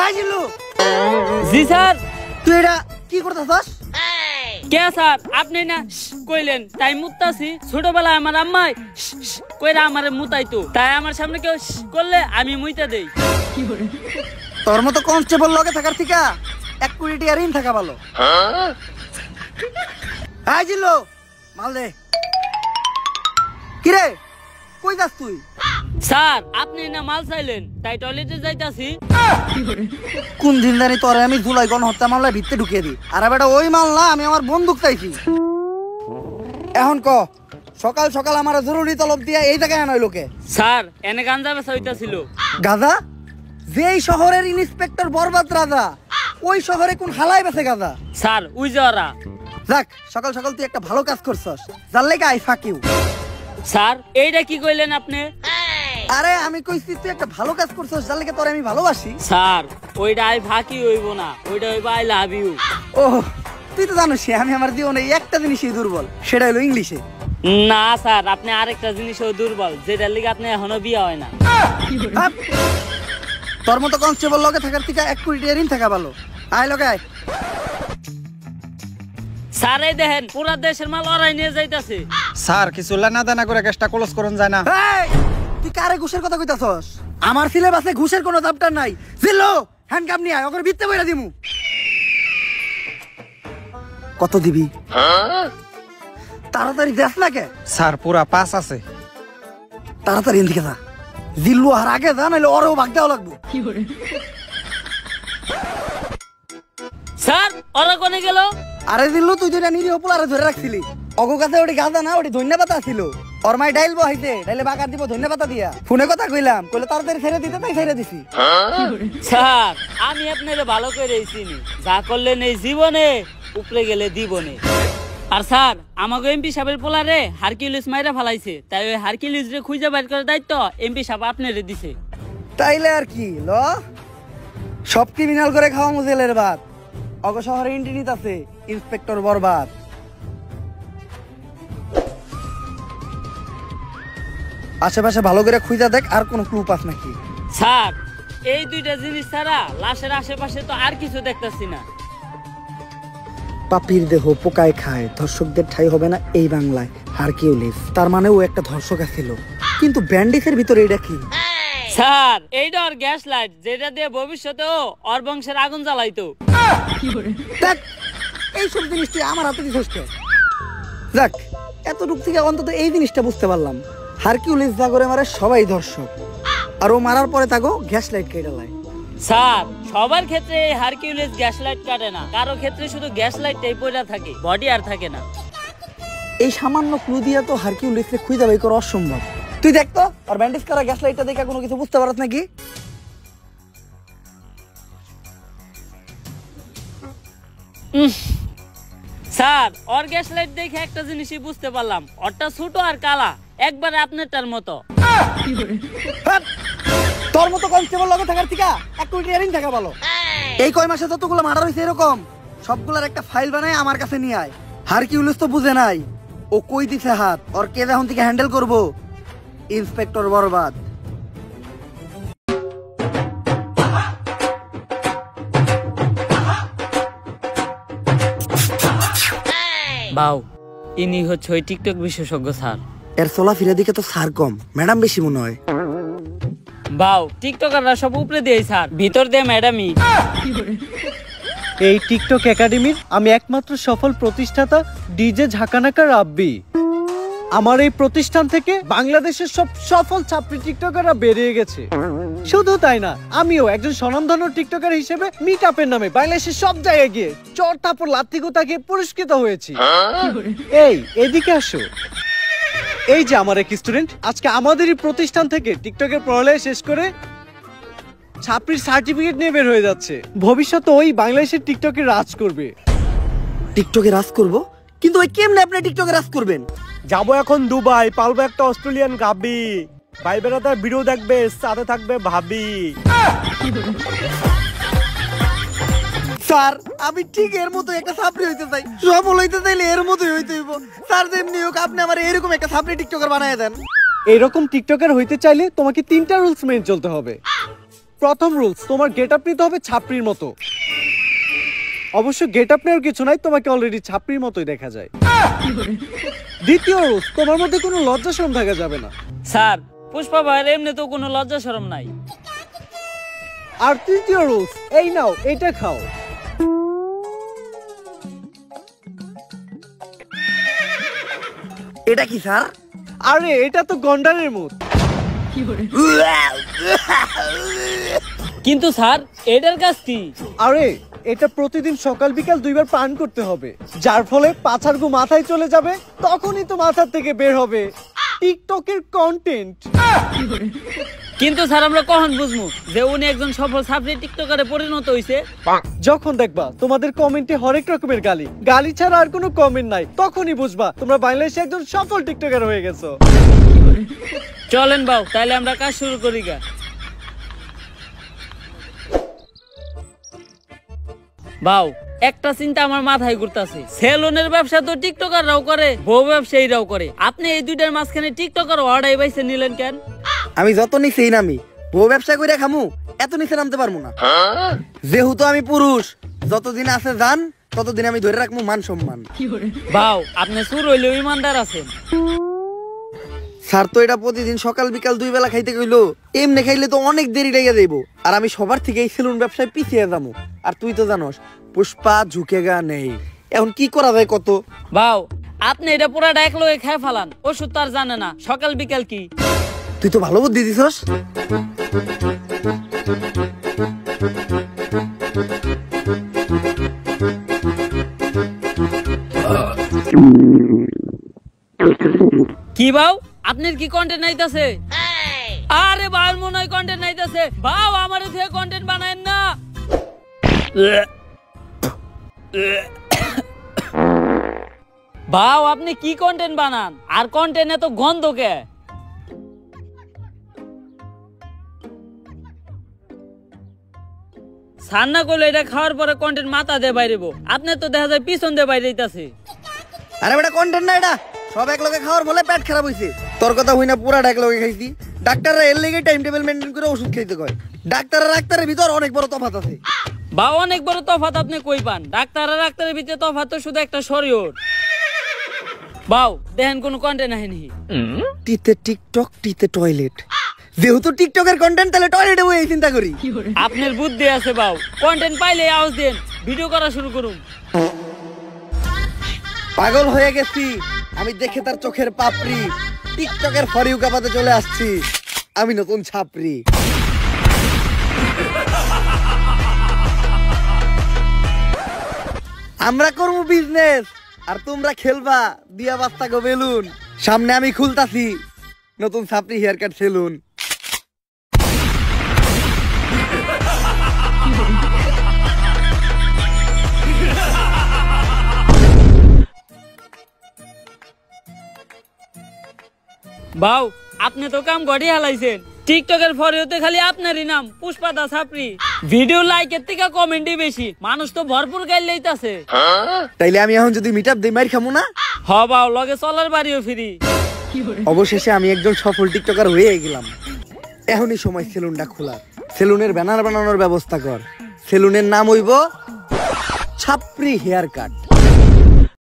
High জিল্লু। জি sir. তুই এটা কি করতেছস? কে স্যার আপনি না কইলেন তাই মুতাছি। ছোটবেলায় আমার আম্মাই কইরা আমারে মুতাইতো, তাই আমার সামনে কেউ করলে আমি মুইতা দেই। তোর মতো কনস্টেবল লগে থাকার থেকে 1 কোটি টাকা ঋণ থাকা ভালো। হাই জিল্লু, মাল দে। কিরে কই যাস তুই? স্যার আপনি না মাল চাইলেন তাই টয়লেটে যাইতাছি। কোন দিন জানি তোরে আমি জুলাই গণহত্যা মামলায় ভিতরে ঢুকিয়ে দিই। আরে বেটা ওই মাল না, আমি আমার বন্দুক চাইছি। এখন ক সকাল সকাল আমার জরুরি তলব দিয়া এই জায়গায় আনাই লোকে। স্যার এনে গাঞ্জা বেচা হইতাছিল। গাঁজা? যেই শহরের ইন্সপেক্টর বরবাদ রাজা, ওই শহরে কোন হালাই বেছে গাঁজা? স্যার উই যারা। যাক সকাল সকাল তুই একটা ভালো কাজ করছস, যার লেগে আই ফাক ইউ। স্যার এইটা কি কইলেন আপনি? আরে আমি কইছি তুই একটা ভালো কাজ করছস, যার লেগে তোরে আমি ভালোবাসি। স্যার ওইটা আই ফাকি হইব না, ওইটা হইব আই লাভ ইউ। ও তুই তো জানিস আমি আমার জীবনে একটা জিনিসই দুর্বল, সেটা হলো ইংলিশে। না স্যার আপনি আরেকটা জিনিসও দুর্বল, যেটার লিগে আপনি এখনো বিয়ে হয় না। তোর মতো কনস্টেবল লগে থাকার থেকে 1 কোটি টাকা ঋণ থাকা ভালো। আয় লগে আয়। স্যার এই দেখেন পুরা দেশের মাল ওরাই নিয়ে যাইতাছে। স্যার কিছু লেনা দেনা করে কেসটা ক্লোজ করুন যায় না? এই তুই কারে ঘুষের কথা কইতাছস? আমার সিলেবাসে ঘুষের কোনো চ্যাপ্টার নাই। জিল্লু হ্যান্ডকাপ নিয়ে আয়, ওকে ভিত্তে বইরা দিমু। কত দিবি? তাড়াতাড়ি দেখ না কে? স্যার পুরা 5 আছে। তাড়াতাড়ি এদিকে যা। জিল্লু আর আগে যা, নাইলে ওরেও ভাগ দেওয়া লাগবো। স্যার ওরা কোনে গেল? আরে জিল্লু তুই যেটা নিরীহ পোলারে ধরে রাখছিলি, অগো কাছে ওটি গাঁজা না, ওটি ধন্যবাদ ছিল। ওর মাই ডাইল বহাইতে, ডাইলে বাগার দিব ধন্যবাদ দিয়া। ফোনে কথা কইলাম, কইলে তাড়াতাড়ি ছেড়ে দিতে, তাই ছেড়ে দিছি। স্যার আমি আপনারে ভালো করে চিনি, যা করলেন এই জীবনে উপরে গেলে দিবনে। আর স্যার আমাকে এমপি সাহেবের পোলারে হারকিউলিস মাইরা ফালাইছে, তাই ওই হারকিউলিস রে খুঁজে বাইর করার দায়িত্ব এমপি সাহেব আপনারে দিছে। তাইলে আর কি ল, সব ক্রিমিনাল করে খাওয়া মুজেলের ভাত। অগ শহরে ইন্টিনিত আছে ইন্সপেক্টর বরবাদ। আশেপাশে ভালো করে খুঁজা দেখ, আর কোনো ক্লু পাস নাকি? স্যার এই দুইটা জিনিস ছাড়া লাশের আশেপাশে তো আর কিছু দেখতাছি না। পাপির দেহ পোকায় খায়, ধর্ষকদের ঠাই হবে না এই বাংলায়। হারকিউলিস তার মানে ও একটা ধর্ষক ছিল, কিন্তু ব্যান্ডিসের ভিতরে এটা কি? স্যার এইটা ওর গ্যাস লাইট, যেটা দিয়ে ভবিষ্যতেও ওর বংশের আগুন জ্বালাইতো। এইসব জিনিস তুই আমার হাতে দিছিস কে? যাক এতটুক থেকে অন্তত এই জিনিসটা বুঝতে পারলাম, হারকিউলিস যা করে মারে সবাই ধর্ষক, আর ও মারার পরে তাকে গ্যাস লাইট কেটে লাই। স্যার সবার ক্ষেত্রে এই হারকিউলিস গ্যাস লাইট কাটে না, কারো ক্ষেত্রে শুধু গ্যাস লাইটটাই পড়া থাকে, বডি আর থাকে না। এই সামান্য ক্লু দিয়া তো হারকিউলিসকে খুঁজে বের করা অসম্ভব। তুই দেখ তো আর ব্যান্ডেজ করা গ্যাস লাইটটা দেখে কোনো কিছু বুঝতে পারছ নাকি? স্যার ওর গ্যাস লাইট দেখে একটা জিনিসই বুঝতে পারলাম, ওরটা ছোট আর কালা, একবারে আপনারটার মতো। তোর মতো কনস্টেবল লগে থাকার থেকে 1 কোটি টাকা ঋণ থাকা ভালো। এই কয় মাসে যতগুলো মার্ডার হইছে এরকম সবগুলোর একটা ফাইল বানায় আমার কাছে নিয়ে আয়। হারকিউলিস তো বুঝে নাই ও কই দিছে হাত, ওর কে এখন থেকে হ্যান্ডেল করবো? ইন্সপেক্টর বরবাদ। বাউ ইনি হচ্ছে ওই টিকটক বিশেষজ্ঞ স্যার। এর চলাফেরা দিকে তো স্যার কম, ম্যাডাম বেশি মনে হয়। বাউ টিকটকাররা সব উপরে দিয়ে স্যার, ভিতর দিয়ে ম্যাডামই। এই টিকটক একাডেমির আমি একমাত্র সফল প্রতিষ্ঠাতা ডিজে ঝাঁকানাকা রাব্বি। আমার এই প্রতিষ্ঠান থেকে বাংলাদেশের সব সফল ছাত্রী টিকটকাররা বেরিয়ে গেছে। শুধু তাই না, আমিও একজন স্বনামধন্য টিকটকার হিসেবে মিট আপের নামে বাংলাদেশের সব জায়গায় গিয়ে চর থাপ্পড় লাথি গোতাকে পুরস্কৃত হয়েছি। এই এদিকে আসো। এই যে আমার এক স্টুডেন্ট আজকে আমাদেরই প্রতিষ্ঠান থেকে টিকটকের পড়ালেখা শেষ করে ছাত্রীর সার্টিফিকেট নিয়ে বের হয়ে যাচ্ছে। ভবিষ্যতে ওই বাংলাদেশের টিকটকে রাজ করবে। টিকটকে রাজ করব? কিন্তু ওই কেমনে আপনি টিকটকে রাজ করবেন? যাবো এখন দুবাই, পালবো একটা অস্ট্রেলিয়ান গাবি, ভাই বেড়াতার ভিডিও দেখবে, সাথে থাকবে ভাবি। স্যার আমি ঠিক এর মতো একটা ছাত্রী হইতে চাই, সফল হইতে চাইলে এর মতোই হইতে হইব। স্যার যেমনি হোক আপনি আমার এরকম একটা ছাত্রী টিকটকার বানায় দেন। এইরকম টিকটকার হইতে চাইলে তোমাকে 3টা রুলস মেনে চলতে হবে। প্রথম রুলস, তোমার গেটআপ নিতে হবে ছাপরির মতো। অবশ্য গেটআপ নেওয়ার কিছু নাই, তোমাকে অলরেডি ছাপরির মতোই দেখা যায়। দ্বিতীয় রুলস, তোমার মধ্যে কোনো লজ্জা শরম থাকা যাবে না। স্যার পুষ্পা ভাইয়ের এমনি তো কোনো লজ্জা শরম নাই। আর তৃতীয় রুলস, এই নাও এটা খাও। এটা কি স্যার? আরে এটা তো গন্ডারের মুখ। কিন্তু স্যার এটার কাজ কি? আরে এটা প্রতিদিন সকাল বিকাল 2 বার পান করতে হবে, যার ফলে পাছার গু মাথায় চলে যাবে, তখনই তো মাথার থেকে বের হবে টিকটকের কন্টেন্ট। কিন্তু স্যার আমরা কখন বুঝবো যে উনি একজন সফল ছাত্রী টিকটকারে পরিণত হইছে? যখন দেখবা তোমাদের কমেন্টে হরেক রকমের গালি, গালি ছাড়া আর কোনো কমেন্ট নাই, তখনই বুঝবা তোমরা বাংলাদেশে একজন সফল টিকটকার হয়ে গেছো। চলেন বাউ, তাহলে আমরা কাজ শুরু করি গা। বাউ, একটা চিন্তা আমার মাথায় ঘুরতাছে, সেলুনের ব্যবসা তো টিকটকাররাও করে, বউ ব্যবসায়ীরাও করে, আপনি এই দুইটার মাঝখানে টিকটকার অর্ডার বাইছে নিলেন কেন? আমি যত নিচেই নামি, বউ ব্যবসা করে খামু, এত নিচে নামতে পারবো না। যেহেতু আমি পুরুষ, যতদিন আছে জান ততদিন আমি ধরে রাখবো মান সম্মান। বাউ, আপনি সুর হইলেও ইমানদার আছেন। স্যার তো এটা প্রতিদিন সকাল বিকাল 2 বেলা খাইতে কইলো, এমনি খাইলে তো অনেক দেরি লেগে যাইবো, আর আমি সবার থেকে এই সেলুন ব্যবসায় পিছিয়ে যাবো। আর তুই তো জানোস পুষ্পা ঝুঁকেগা নেই, এখন কি করা যায় কত? বাউ, আপনি এটা পুরাটা এক লগে খেয়ে ফেলান, ওষুধ তো আর জানে না সকাল বিকাল কি। তুই তো ভালো বুদ্ধি দিছস। কি বাউ, আপনার কি কন্টেন্ট নাইতাছে? আরে বাউর মনে হয় কন্টেন্ট নাইতাছে। বাউ, আমার থেকে কন্টেন্ট বানায়েন না। বাউ, আপনি কি কন্টেন্ট বানান, আর কন্টেন্ট এত গন্ধ কে? সান্না করলে এটা খাওয়ার পরে কন্টেন্ট মাথা দিয়ে বাইরেবো, আপনার তো দেখা যায় পিছন দিয়ে বাইরে যাইতাছে। আরে বেটা কন্টেন্ট না, এটা সব এক লগে খাওয়ার ফলে পেট খারাপ হইছে। তোর কথা হই না, পুরা এক লগে খাইছি। ডাক্তাররা এর লেগে টাইম টেবিল মেইনটেইন করে ওষুধ খাইতে কয়। ডাক্তার আর ডাক্তারের ভিতর অনেক বড় তফাৎ আছে। বা অনেক বড় তফাৎ আপনি কই পান? ডাক্তার আর ডাক্তারের ভিতরে তফাৎ তো শুধু একটা শরীর। বাউ, দেখেন কোন কন্টেন্ট আহেনি। টিতে টিকটক, টিতে টয়লেট। যেহেতু টিকটকের কন্টেন্ট, তাহলে টয়লেটে বই চিন্তা করি। আপনার বুদ্ধি আছে বাউ, কন্টেন্ট পাইলে আওয়াজ দেন, ভিডিও করা শুরু করুন। পাগল হয়ে গেছি আমি দেখে তার চোখের পাপড়ি, টিকটকের ফরিউ কাপাতে চলে আসছি আমি নতুন ছাপরি। আমরা করবো বিজনেস আর তোমরা খেলবা দিয়া বাস্তা গো বেলুন। সামনে আমি খুলতাছি নতুন ছাপরি হেয়ার কাট সেলুন। বাউ, আপনি তো কাম গড়ি হালাইছেন। টিকটকের ফরিওতে খালি আপনারই নাম, পুষ্পা দা ছাপরি। ভিডিও লাইকের থেকে কমেন্টই বেশি, মানুষ তো ভরপুর গাইল লইতাছে। তাইলে আমি এখন যদি মিট আপ দিই মাইর খামু না? হ বাউ, লগে চলার বাড়িও ফিরি। অবশেষে আমি একজন সফল টিকটকার হয়ে গেলাম। এখনই সময় সেলুনটা খোলার। সেলুনের ব্যানার বানানোর ব্যবস্থা কর। সেলুনের নাম হইব ছাপরি হেয়ার কাট।